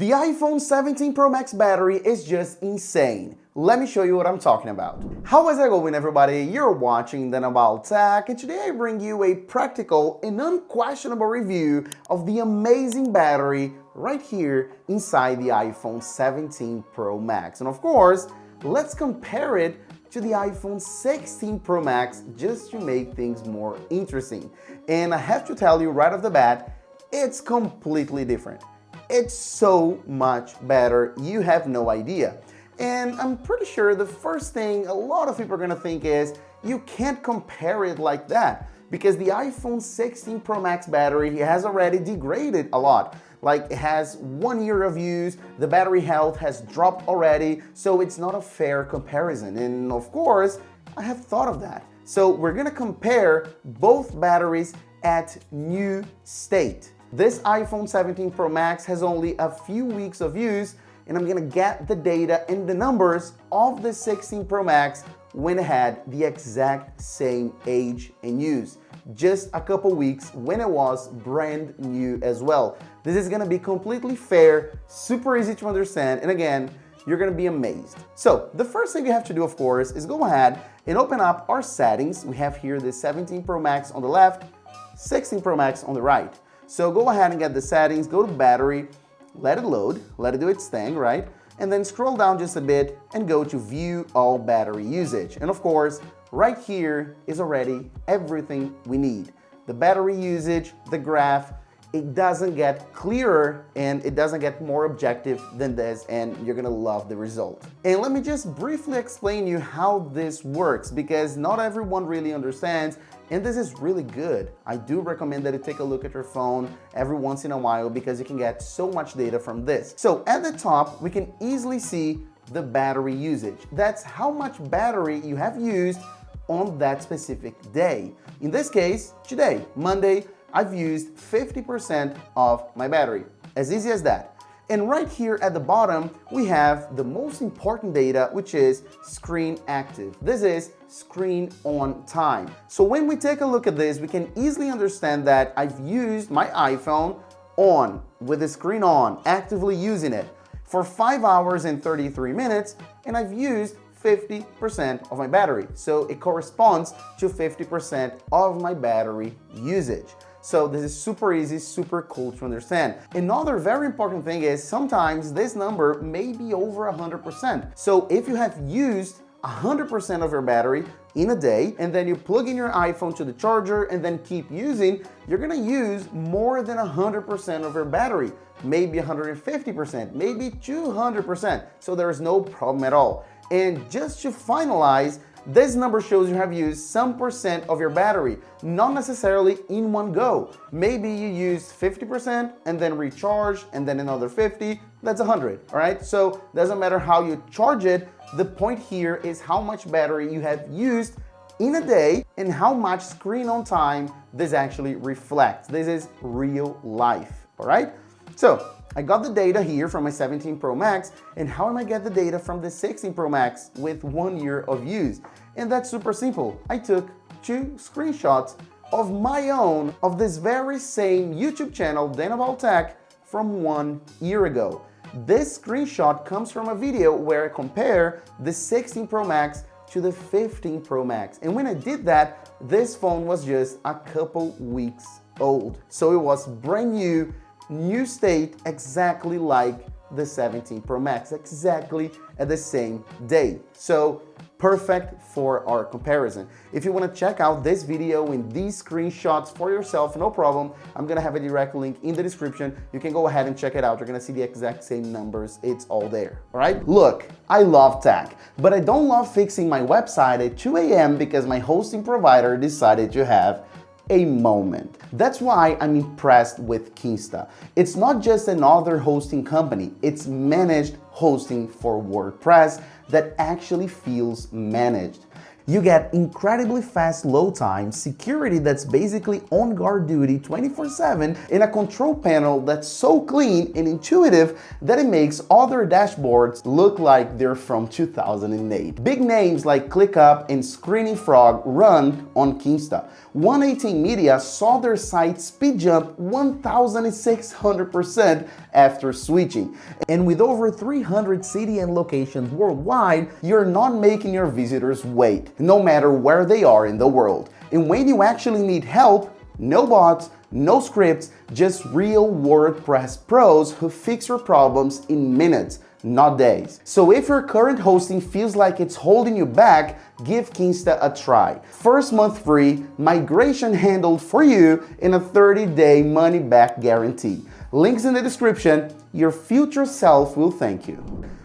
The iPhone 17 Pro Max battery is just insane. Let me show you what I'm talking about. How is it going, everybody? You're watching Then About Tech, and today I bring you a practical and unquestionable review of the amazing battery right here inside the iPhone 17 Pro Max. And of course, let's compare it to the iPhone 16 Pro Max just to make things more interesting. And I have to tell you right off the bat, it's completely different. It's so much better, you have no idea. And I'm pretty sure the first thing a lot of people are gonna think is, you can't compare it like that, because the iPhone 16 Pro Max battery has already degraded a lot. Like, it has 1 year of use, the battery health has dropped already, so it's not a fair comparison. And of course, I have thought of that. So we're gonna compare both batteries at new state. This iPhone 17 Pro Max has only a few weeks of use, and I'm gonna get the data and the numbers of the 16 Pro Max when it had the exact same age and use. Just a couple weeks when it was brand new as well. This is gonna be completely fair, super easy to understand, and again, you're gonna be amazed. So the first thing you have to do, of course, is go ahead and open up our settings. We have here the 17 Pro Max on the left, 16 Pro Max on the right. So go ahead and get the settings, go to battery, let it load, let it do its thing, right? And then scroll down just a bit and go to view all battery usage. And of course, right here is already everything we need. The battery usage, the graph, it doesn't get clearer and it doesn't get more objective than this, and you're gonna love the result. And let me just briefly explain you how this works, because not everyone really understands, and this is really good. I do recommend that you take a look at your phone every once in a while, because you can get so much data from this. So at the top, we can easily see the battery usage. That's how much battery you have used on that specific day. In this case, today, Monday, I've used 50% of my battery. As easy as that. And right here at the bottom, we have the most important data, which is screen active. This is screen on time. So when we take a look at this, we can easily understand that I've used my iPhone on, with the screen on, actively using it for 5 hours and 33 minutes, and I've used 50% of my battery. So it corresponds to 50% of my battery usage. So this is super easy, super cool to understand. Another very important thing is sometimes this number may be over 100%. So if you have used 100% of your battery in a day, and then you plug in your iPhone to the charger and then keep using, you're gonna use more than 100% of your battery, maybe 150%, maybe 200%. So there is no problem at all. And just to finalize, this number shows you have used some percent of your battery, not necessarily in one go. Maybe you used 50% and then recharge and then another 50, that's 100, all right? So doesn't matter how you charge it, the point here is how much battery you have used in a day and how much screen on time this actually reflects. This is real life, all right? So I got the data here from my 17 Pro Max, and how am I get the data from the 16 Pro Max with 1 year of use? And that's super simple. I took 2 screenshots of my own of this very same YouTube channel, Then About Tech, from 1 year ago. This screenshot comes from a video where I compare the 16 Pro Max to the 15 Pro Max. And when I did that, this phone was just a couple weeks old. So it was brand new, new state, exactly like the 17 Pro Max, exactly at the same day. So perfect for our comparison. If you want to check out this video and these screenshots for yourself, no problem. I'm gonna have a direct link in the description. You can go ahead and check it out. You're gonna see the exact same numbers. It's all there, all right? Look, I love tech, but I don't love fixing my website at 2 a.m. because my hosting provider decided to have a moment. That's why I'm impressed with Kinsta. It's not just another hosting company, it's managed hosting for WordPress that actually feels managed. You get incredibly fast load time, security that's basically on guard duty 24/7, and a control panel that's so clean and intuitive that it makes other dashboards look like they're from 2008. Big names like ClickUp and Screening Frog run on Kinsta. 118 Media saw their site speed jump 1,600% after switching. And with over 300 cities and locations worldwide, you're not making your visitors wait, no matter where they are in the world. And when you actually need help, no bots, no scripts, just real WordPress pros who fix your problems in minutes, not days. So if your current hosting feels like it's holding you back, give Kinsta a try. First month free, migration handled for you, and a 30-day money-back guarantee. Links in the description. Your future self will thank you.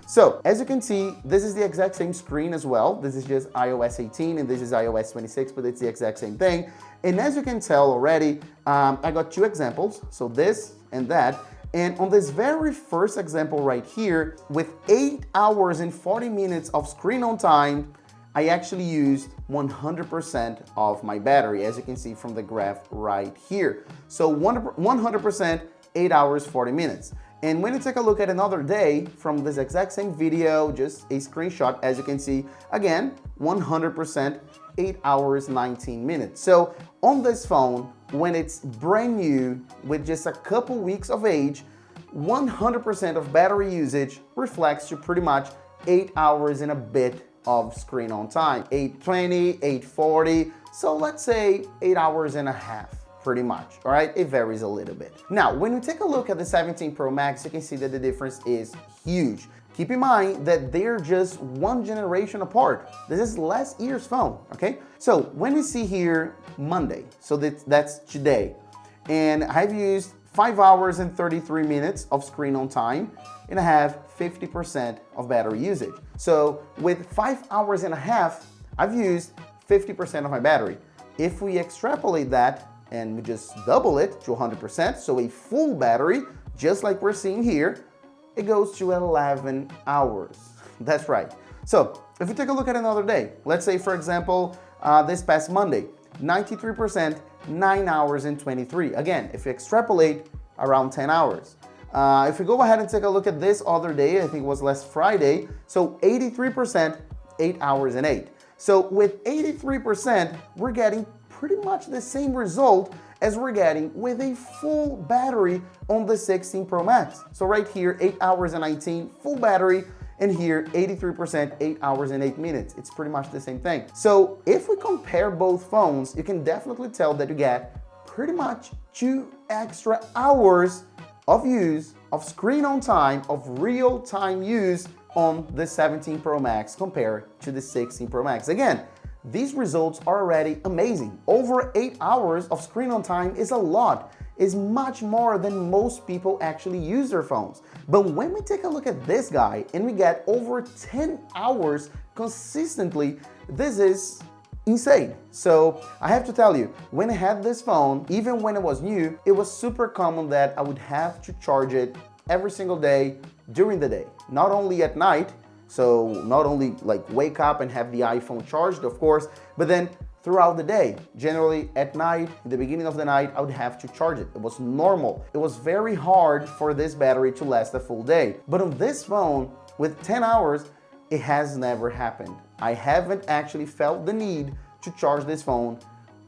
So, as you can see, this is the exact same screen as well. This is just iOS 18 and this is iOS 26, but it's the exact same thing. And as you can tell already, I got two examples, so this and that. And on this very first example right here, with 8 hours and 40 minutes of screen on time, I actually used 100% of my battery, as you can see from the graph right here. So 100%, 8 hours, 40 minutes. And when you take a look at another day from this exact same video, just a screenshot, as you can see, again, 100%, 8 hours, 19 minutes. So on this phone, when it's brand new, with just a couple weeks of age, 100% of battery usage reflects to pretty much 8 hours and a bit of screen on time. 820, 840, so let's say 8 hours and a half. Pretty much, all right? It varies a little bit. Now, when we take a look at the 17 Pro Max, you can see that the difference is huge. Keep in mind that they're just one generation apart. This is last year's phone, okay? So when we see here Monday, so that's today, and I've used 5 hours and 33 minutes of screen on time, and I have 50% of battery usage. So with 5 hours and a half, I've used 50% of my battery. If we extrapolate that, and we just double it to 100%, so a full battery, just like we're seeing here, it goes to 11 hours. That's right. So if we take a look at another day, let's say for example, this past Monday, 93%, 9 hours and 23. Again, if you extrapolate, around 10 hours. If we go ahead and take a look at this other day, I think it was last Friday, so 83%, 8 hours and 8. So with 83%, we're getting pretty much the same result as we're getting with a full battery on the 16 Pro Max. So right here, 8 hours and 19, full battery, and here 83%, 8 hours and 8 minutes. It's pretty much the same thing. So if we compare both phones, you can definitely tell that you get pretty much 2 extra hours of use, of screen on time, of real time use on the 17 Pro Max compared to the 16 Pro Max. Again, these results are already amazing. Over 8 hours of screen on time is a lot. It's much more than most people actually use their phones. But when we take a look at this guy and we get over 10 hours consistently, this is insane. So I have to tell you, when I had this phone, even when it was new, it was super common that I would have to charge it every single day during the day, not only at night. So not only like wake up and have the iPhone charged, of course, but then throughout the day. Generally at night, in the beginning of the night, I would have to charge it. It was normal. It was very hard for this battery to last a full day. But on this phone, with 10 hours, it has never happened. I haven't actually felt the need to charge this phone,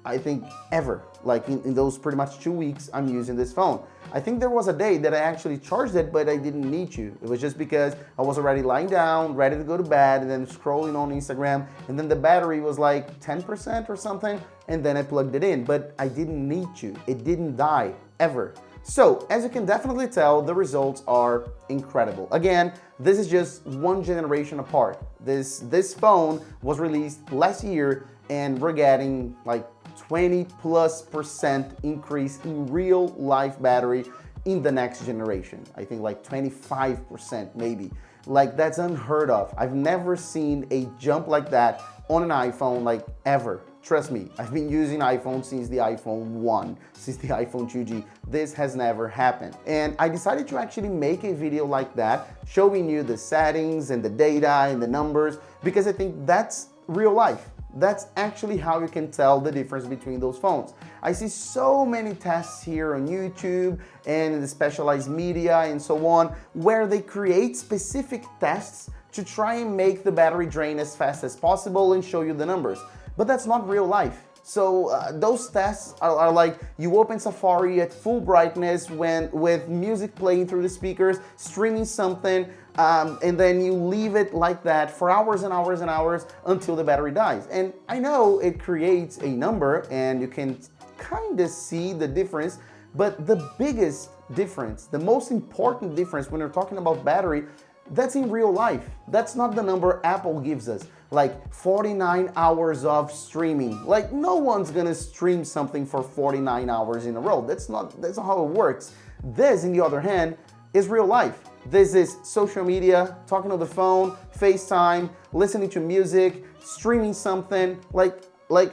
I think, ever. Like in those pretty much 2 weeks I'm using this phone. I think there was a day that I actually charged it, but I didn't need to. It was just because I was already lying down, ready to go to bed, and then scrolling on Instagram, and then the battery was like 10% or something, and then I plugged it in, but I didn't need to. It didn't die, ever. So, as you can definitely tell, the results are incredible. Again, this is just one generation apart. This phone was released last year, and we're getting like 20+% increase in real life battery in the next generation. I think like 25% maybe. Like that's unheard of. I've never seen a jump like that on an iPhone like ever. Trust me, I've been using iPhone since the iPhone 1, since the iPhone 2G. This has never happened. And I decided to actually make a video like that, showing you the settings and the data and the numbers, because I think that's real life. That's actually how you can tell the difference between those phones. I see so many tests here on YouTube and in the specialized media and so on, where they create specific tests to try and make the battery drain as fast as possible and show you the numbers. But that's not real life. So those tests are like you open Safari at full brightness with music playing through the speakers, streaming something, and then you leave it like that for hours and hours and hours until the battery dies. And I know it creates a number and you can kind of see the difference, but the biggest difference, the most important difference when we're talking about battery, that's in real life. That's not the number Apple gives us, like 49 hours of streaming. Like no one's gonna stream something for 49 hours in a row. That's not how it works. This, on the other hand, is real life. This is social media, talking on the phone, FaceTime, listening to music, streaming something, like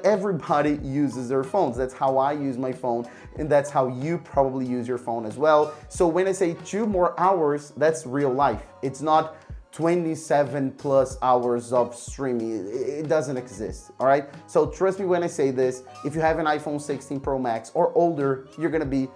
everybody uses their phones. That's how I use my phone, and that's how you probably use your phone as well. So when I say 2 more hours, that's real life. It's not 27 plus hours of streaming. It doesn't exist, all right? So trust me when I say this, if you have an iPhone 16 Pro Max or older, you're gonna be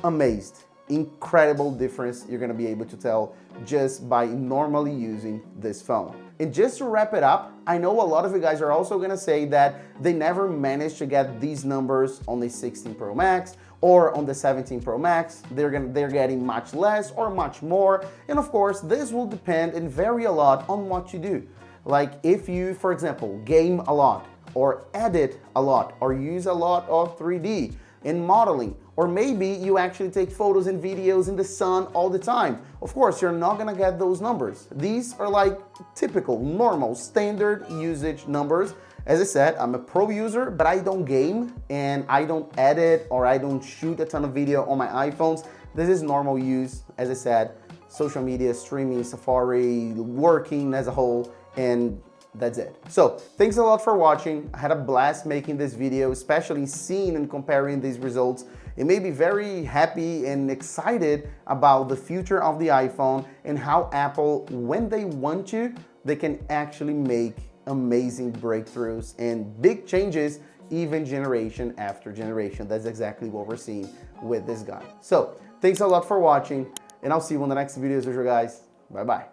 amazed. Incredible difference you're gonna be able to tell just by normally using this phone. And just to wrap it up, I know a lot of you guys are also gonna say that they never managed to get these numbers on the 16 Pro Max or on the 17 Pro Max. They're getting much less or much more. And of course, this will depend and vary a lot on what you do. Like if you, for example, game a lot or edit a lot or use a lot of 3D in modeling, or maybe you actually take photos and videos in the sun all the time. Of course, you're not gonna get those numbers. These are like typical, normal, standard usage numbers. As I said, I'm a pro user, but I don't game and I don't edit or I don't shoot a ton of video on my iPhones. This is normal use, as I said, social media, streaming, Safari, working as a whole, and that's it. So thanks a lot for watching. I had a blast making this video, especially seeing and comparing these results. It made me very happy and excited about the future of the iPhone and how Apple, when they want to, they can actually make amazing breakthroughs and big changes, even generation after generation. That's exactly what we're seeing with this guy. So thanks a lot for watching, and I'll see you on the next videos with you guys. Bye-bye.